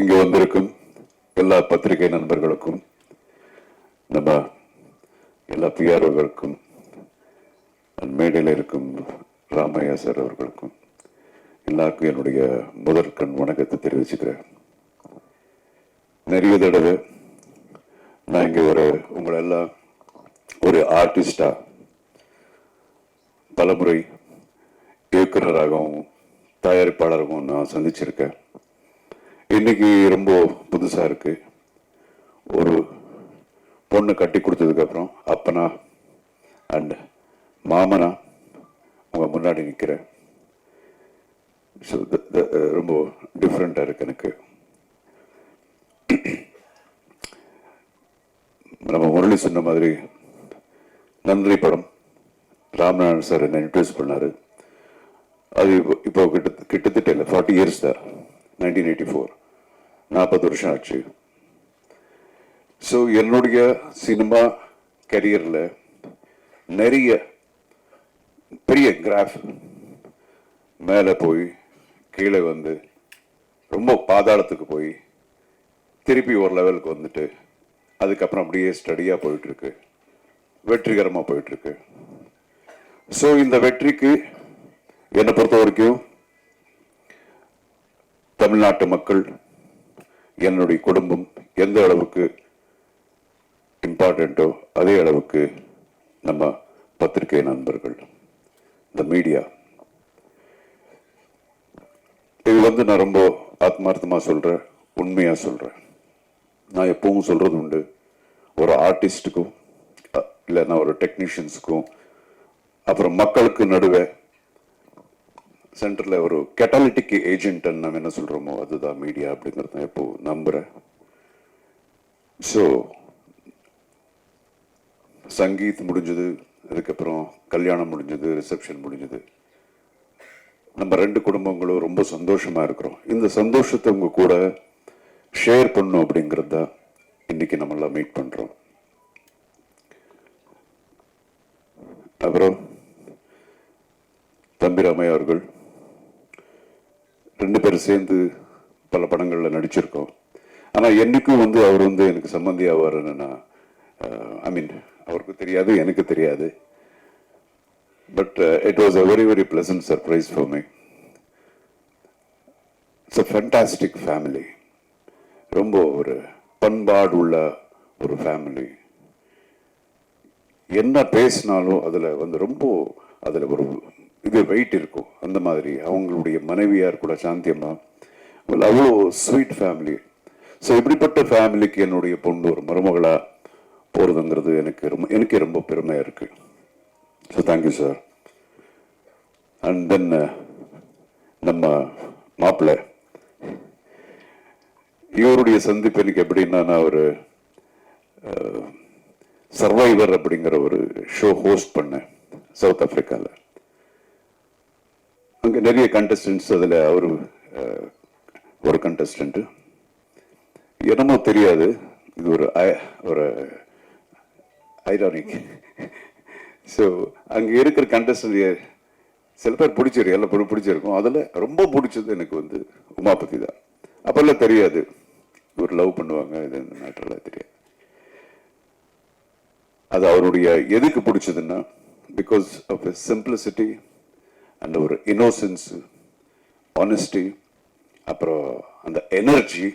இங்கு வந்திருக்கும் எல்லா பத்திரிகை நண்பர்களுக்கும், நம்ம எல்லா பிஆர்ஓகளுக்கும், மேடையில் இருக்கும் ராமையா சார் அவர்களுக்கும் எல்லாருக்கும் என்னுடைய முதற்கண் வணக்கத்தை தெரிவிச்சுக்கிறேன். நிறைய தடவை நான் இங்கே உங்களெல்லாம் ஒரு ஆர்டிஸ்டா பலமுறை இயக்குநராகவும் தயாரிப்பாளராகவும் நான் சந்திச்சிருக்கேன். இன்னைக்கு ரொம்ப புதுசா இருக்கு. ஒரு பொண்ணு கட்டி கொடுத்ததுக்கு அப்புறம் அப்பனா அண்ட் மாமனா உங்க முன்னாடி நிற்கிறேன். ரொம்ப டிஃப்ரெண்டா இருக்கு எனக்கு. நம்ம முரளி சொன்ன மாதிரி நன்றி படம் ராமநாதன் சார் என்ன இன்ட்ரடியூஸ் பண்ணாரு. அது இப்போ கிட்டத்தட்ட இல்லை 40 இயர்ஸ் தான். 1984 40 வருஷம் ஆச்சு. ஸோ என்னுடைய சினிமா கரியரில் நிறைய பெரிய கிராஃப் மேலே போய் கீழே வந்து ரொம்ப பாதாளத்துக்கு போய் திருப்பி ஒரு லெவலுக்கு வந்துட்டு அதுக்கப்புறம் அப்படியே ஸ்டடியாக போயிட்டுருக்கு, வெற்றிகரமாக போயிட்டுருக்கு. ஸோ இந்த வெற்றிக்கு என்னை பொறுத்த வரைக்கும் தமிழ்நாட்டு மக்கள், என்னுடைய குடும்பம் எந்த அளவுக்கு இம்பார்ட்டண்ட்டோ அதே அளவுக்கு நம்ம பத்திரிகை நண்பர்கள், இந்த மீடியா. இது நான் ரொம்ப ஆத்மார்த்தமா சொல்றேன், உண்மையா சொல்றேன். நான் எப்பவும் சொல்றது உண்டு, ஒரு ஆர்டிஸ்டுக்கும் இல்லைன்னா ஒரு டெக்னீஷியன்ஸுக்கும் அப்புறம் மக்களுக்கு நடுவே சென்டர்ல ஒரு கேட்டலிட்டிக் ஏஜென்ட் நம்ம என்ன சொல்றோமோ அதுதான் மீடியா அப்படிங்கிறத எப்போ நம்புறேன். ஸோ சங்கீத் முடிஞ்சது, அதுக்கப்புறம் கல்யாணம் முடிஞ்சது, ரிசப்ஷன் முடிஞ்சது. நம்ம 2 குடும்பங்களும் ரொம்ப சந்தோஷமா இருக்கிறோம். இந்த சந்தோஷத்தை உங்க கூட ஷேர் பண்ணும் அப்படிங்கிறது தான் இன்னைக்கு நம்ம எல்லாம் மீட் பண்றோம். அப்புறம் தம்பி ராமையா அவர்கள் 2 பேரும் சேர்ந்து பல படங்கள்ல நடிச்சிருக்கோம். ஆனா என்னைக்கும் அவர் எனக்கு சம்பந்தி ஆவாருன்னு ஐ மீன் அவருக்கு தெரியாது, எனக்கு தெரியாது. But it was a very very pleasant surprise for me. It's a fantastic family. ரொம்ப ஒரு பண்பாடு உள்ள ஒரு ஃபேமிலி. என்ன பேசினாலும் அதுல ரொம்ப அதுல ஒரு இது வெயிட் இருக்கும். அந்த மாதிரி அவங்களுடைய மனைவியார் கூட சாந்தியம்மா அவ்வளோ ஸ்வீட் ஃபேமிலி. ஸோ இப்படிப்பட்ட ஃபேமிலிக்கு என்னுடைய பொண்ணு ஒரு மருமகளா போறதுங்கிறது எனக்கு ரொம்ப பெருமையா இருக்கு. So thank you sir. And then நம்ம மாப்பிள்ளை, இவருடைய சந்திப்பு எனக்கு எப்படின்னா, நான் ஒரு சர்வைவர் அப்படிங்கிற ஒரு ஷோ ஹோஸ்ட் பண்ணேன் சவுத் ஆப்பிரிக்காவில். அங்கே நிறைய கண்டஸ்டன்ஸ், அதில் அவரு ஒரு கண்டஸ்டன்ட். என்னமோ தெரியாது, இது ஒரு ஐரானிக். ஸோ அங்கே இருக்கிற கண்டஸ்டன்ட் சில பேர் பிடிச்சிருக்கு, எல்லாம் பிடிச்சிருக்கும். அதில் ரொம்ப பிடிச்சது எனக்கு உமாபதி தான். அப்பெல்லாம் தெரியாது ஒரு லவ் பண்ணுவாங்க, இது இந்த மேட்டர்லாம் தெரியாது. அது அவருடைய எதுக்கு பிடிச்சதுன்னா, பிகாஸ் ஆஃப் சிம்பிளிசிட்டி அண்ட் ஒரு இன்னோசன்ஸ், ஆனஸ்டி, அப்புறம் அந்த energy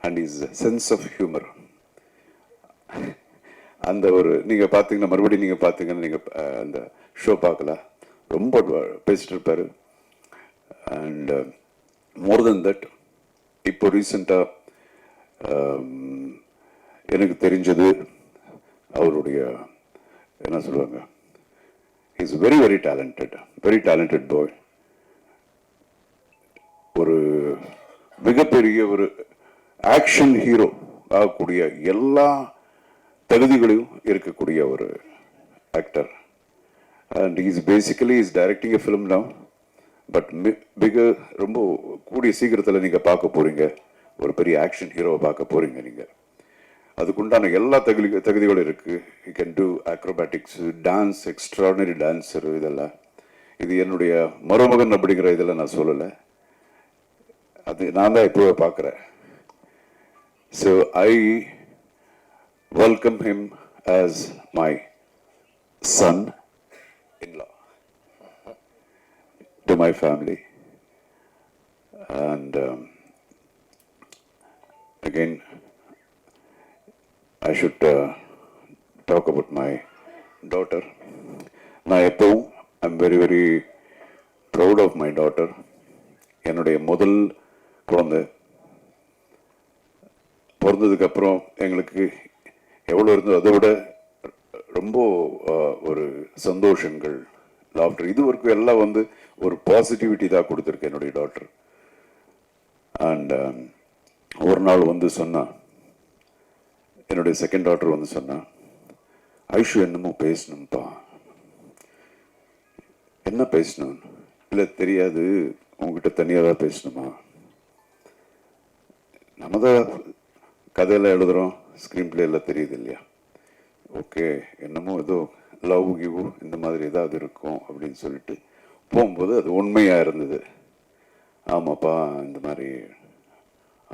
and is sense of humour. அந்த ஒரு நீங்க பாத்தீங்கன்னா, மறுபடியும் நீங்க பாத்தீங்கன்னா, நீங்க அந்த ஷோ பார்க்கலாம், ரொம்ப பேசிட்டு இருப்பாரு. அண்ட் மோர் தென் தட், இப்போ ரீசெண்டா எனக்கு தெரிஞ்சது அவருடைய என்ன சொல்லுவாங்க, இஸ் வெரி வெரி டேலண்டட் பாய். ஒரு மிகப்பெரிய ஒரு ஆக்ஷன் ஹீரோ ஆகக்கூடிய எல்லா தகுதிகளையும் இருக்கக்கூடிய ஒரு actor. And is basically is directing a film now. But ரொம்ப கூடிய சீக்கிரத்தில் நீங்க பார்க்க போறீங்க, ஒரு பெரிய ஆக்ஷன் ஹீரோவை பார்க்க போறீங்க நீங்க. அதுக்குண்டான எல்லா தகுதிகளும் இருக்கு. You can do அக்ரோபேட்டிக்ஸ், dance, extraordinary dancer. இதெல்லாம் இது என்னுடைய மருமகன் அப்படிங்கிற இதெல்லாம் நான் சொல்லலை, அது நான் தான் இப்போவே பார்க்குறேன். So I welcome him as my son-in-law to my family. And again, I should talk about my daughter. நான் எப்பவும் I'm very very proud of my daughter. என்னுடைய முதல் குழந்தை பிறந்ததுக்கப்புறம் எங்களுக்கு எவ்வளோ இருந்தோ அதை விட ரொம்ப ஒரு சந்தோஷங்கள், லாஃப்டர், இது வரைக்கும் எல்லாம் வந்து ஒரு பாசிட்டிவிட்டி தான் கொடுத்துருக்கு என்னுடைய டாட்டர். அண்ட் ஒரு நாள் வந்து சொன்னா, என்னுடைய செகண்ட் டாட்டர் வந்து சொன்னா, ஐஷு என்னமோ பேசணும்ப்பா. என்ன பேசணும்? இல்லை தெரியாது, உங்ககிட்ட தனியாக தான் பேசணுமா? நம்ம தான் கதையெல்லாம் எழுதுகிறோம், ஸ்க்ரீன் பிளே எல்லாம் தெரியுது இல்லையா? ஓகே, என்னமோ ஏதோ லவ் கிவ் இந்த மாதிரி ஏதாவது இருக்கும் அப்படின்னு சொல்லிட்டு போகும்போது அது உண்மையாக இருந்தது. ஆமாப்பா இந்த மாதிரி.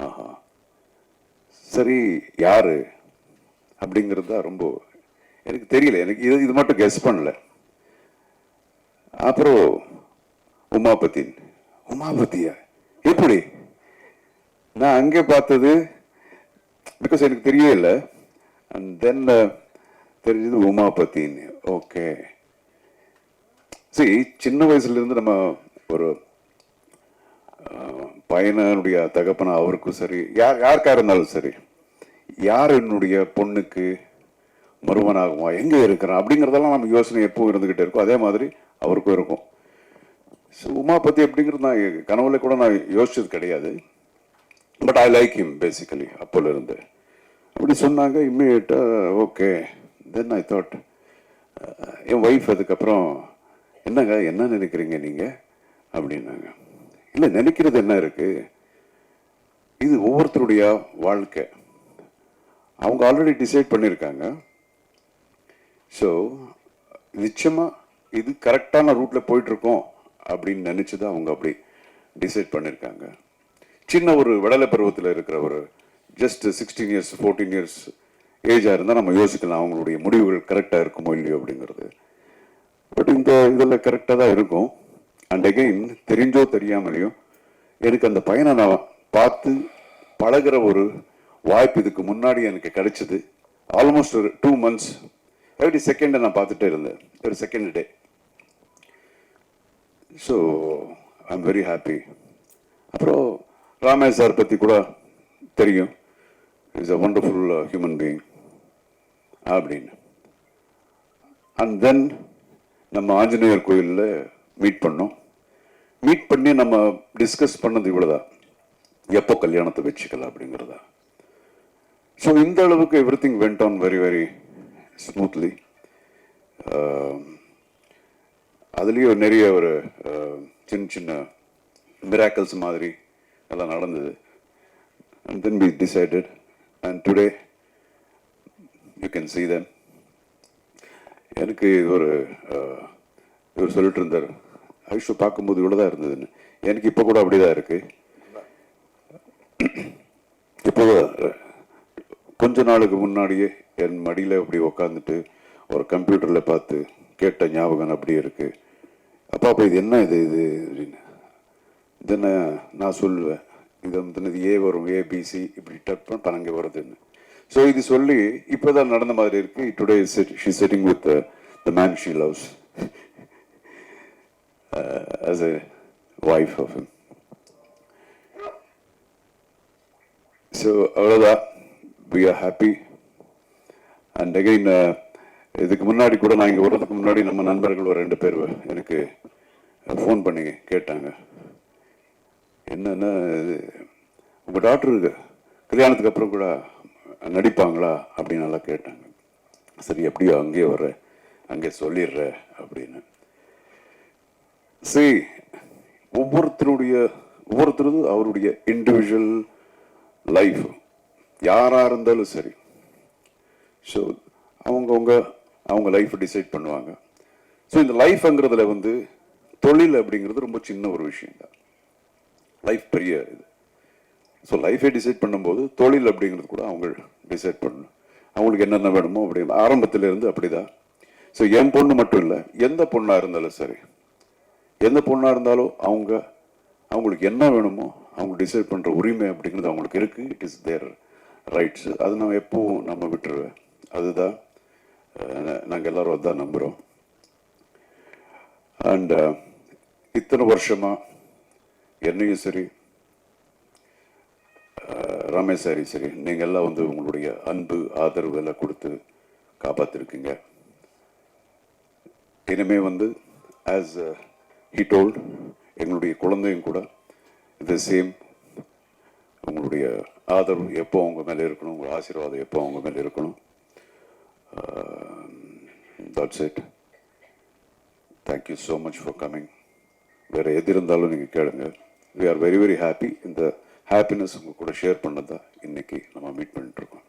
ஆஹா சரி, யாரு அப்படிங்கிறது தான் ரொம்ப எனக்கு தெரியல. எனக்கு இது மட்டும் கெஸ் பண்ணல. அப்புறம் உமாபதியா எப்படி? நான் அங்கே பார்த்தது பிகாஸ் எனக்கு தெரியவே இல்லை. அண்ட் தென் தெரிஞ்சது உமாபதின்னு. ஓகே, சரி, சின்ன வயசுல இருந்து நம்ம ஒரு பையனுடைய தகப்பனா அவருக்கும் சரி, யாருக்கா இருந்தாலும் சரி, யார் என்னுடைய பொண்ணுக்கு மருமனாகுமா, எங்கே இருக்கிறான் அப்படிங்கிறதெல்லாம் நம்ம யோசனை எப்பவும் இருந்துகிட்டே இருக்கும். அதே மாதிரி அவருக்கும் இருக்கும். ஸோ உமாபதி அப்படிங்கிறது நான் கனவுல கூட நான் யோசிச்சது கிடையாது. But I like him basically. அப்போல இருந்து அப்படி சொன்னாங்க. இம்மிடியேட்டா ஓகே. தென் ஐ தாட், என் ஒய்ஃப் அதுக்கப்புறம் என்னங்க என்ன நினைக்கிறீங்க நீங்கள் அப்படின்னாங்க. இல்லை, நினைக்கிறது என்ன இருக்கு, இது ஒவ்வொருத்தருடைய வாழ்க்கை. அவங்க ஆல்ரெடி டிசைட் பண்ணியிருக்காங்க. ஸோ நிச்சயமாக இது கரெக்டான ரூட்டில் போயிட்டுருக்கோம் அப்படின்னு நினச்சி தான் அவங்க அப்படி டிசைட் பண்ணியிருக்காங்க. சின்ன ஒரு விடலை பருவத்தில் இருக்கிற ஒரு ஜஸ்ட் 16 இயர்ஸ் 14 இயர்ஸ் ஏஜாக இருந்தால் நம்ம யோசிக்கலாம் அவங்களுடைய முடிவுகள் கரெக்டாக இருக்குமோ இல்லையோ அப்படிங்கிறது. பட் இந்த இதில் கரெக்டாக தான் இருக்கும். அண்ட் அகெயின், தெரிஞ்சோ தெரியாமலையும் எனக்கு அந்த பையனை நான் பார்த்து பழகிற ஒரு வாய்ப்பு இதுக்கு முன்னாடி எனக்கு கிடைச்சது. ஆல்மோஸ்ட் ஒரு 2 months எவ்ரி செகண்டை நான் பார்த்துட்டே இருந்தேன், ஒரு second day. So I am very happy. அப்புறம் ராமே சார் பற்றி கூட தெரியும், is a wonderful human being அப்படின்னு. அண்ட் தென் நம்ம ஆஞ்சநேயர் கோயிலில் மீட் பண்ணோம். மீட் பண்ணி நம்ம டிஸ்கஸ் பண்ணது இவ்வளோதான், எப்போ கல்யாணத்தை வச்சுக்கலாம் அப்படிங்கிறதா. ஸோ இந்த அளவுக்கு every thing went on very very smoothly. அதுலேயும் நிறைய ஒரு சின்ன சின்ன மிராக்கல்ஸ் மாதிரி எல்லாம் நடந்தது. And then we decided, and today you can see them. எனக்கு இவர் சொல்லிட்டு இருந்தார், ஐஷு பார்க்கும்போது இவ்வளோதான் இருந்ததுன்னு. எனக்கு இப்போ கூட அப்படிதான் இருக்கு. இப்போ கொஞ்ச நாளுக்கு முன்னாடியே என் மடியில் அப்படி உக்காந்துட்டு ஒரு கம்ப்யூட்டரில் பார்த்து கேட்ட ஞாபகம் அப்படியே இருக்கு. அப்பா அப்போ இது என்ன இது அப்படின்னு. இதென்ன நான் சொல்லுவேன், இது வந்து ஏ வரும், ஏபிசி இப்படி டப் பணங்க வருதுன்னு. ஸோ இது சொல்லி இப்போதான் நடந்த மாதிரி இருக்கு. Today she sitting with the man she loves as a wife of him. So அவ்வளோதான், we are happy. And again, இதுக்கு முன்னாடி கூட நான் இங்கே வர்றதுக்கு முன்னாடி நம்ம நண்பர்கள் ஒரு 2 பேர் எனக்கு ஃபோன் பண்ணி கேட்டாங்க, என்னன்னா உங்கள் டாக்டருக்கு கல்யாணத்துக்கு அப்புறம் கூட நடிப்பாங்களா அப்படின்னு நல்லா கேட்டாங்க. சரி, எப்படியோ அங்கேயே வர்றேன், அங்கே சொல்லிடுற அப்படின்னு. சரி, ஒவ்வொருத்தரும் அவருடைய இண்டிவிஜுவல் லைஃப் யாராக இருந்தாலும் சரி. ஸோ அவங்க லைஃப் டிசைட் பண்ணுவாங்க. ஸோ இந்த லைஃப்ங்கிறதுல வந்து தொழில் அப்படிங்கிறது ரொம்ப சின்ன ஒரு விஷயம் தான். லைஃப் பெரிய இது. ஸோ லைஃபே டிசைட் பண்ணும்போது தொழில் அப்படிங்கிறது கூட அவங்க டிசைட் பண்ணணும். அவங்களுக்கு என்னென்ன வேணுமோ அப்படி ஆரம்பத்திலேருந்து அப்படி தான். ஸோ என் பொண்ணு மட்டும் இல்லை, எந்த பொண்ணாக இருந்தாலும் சரி, எந்த பொண்ணாக இருந்தாலும் அவங்களுக்கு என்ன வேணுமோ அவங்க டிசைட் பண்ணுற உரிமை அப்படிங்கிறது அவங்களுக்கு இருக்குது. It is their rights. அது நம்ம எப்பவும் நம்ம விட்டுருவேன். அதுதான் நாங்கள் எல்லாரும் அதுதான் நம்புகிறோம். அண்ட் இத்தனை வருஷமாக என்னையும் சரி, ரமேஷ் சாரி சரி, நீங்கள் எல்லாம் வந்து உங்களுடைய அன்பு ஆதரவு எல்லாம் கொடுத்து காப்பாற்றிருக்கீங்க. இனிமே வந்து ஆஸ் ஹி டோல்ட், எங்களுடைய குழந்தையும் கூட த சேம். உங்களுடைய ஆதரவு எப்போ அவங்க மேலே இருக்கணும், உங்கள் ஆசீர்வாதம் எப்போ அவங்க மேலே இருக்கணும். That's it. Thank you so much for coming. வேறு எது இருந்தாலும் நீங்கள் கேளுங்க. We are very very happy. இந்த ஹாப்பினஸ் உங்கள் கூட ஷேர் பண்ணதான் இன்னைக்கு நம்ம மீட் பண்ணிட்டு இருக்கோம்.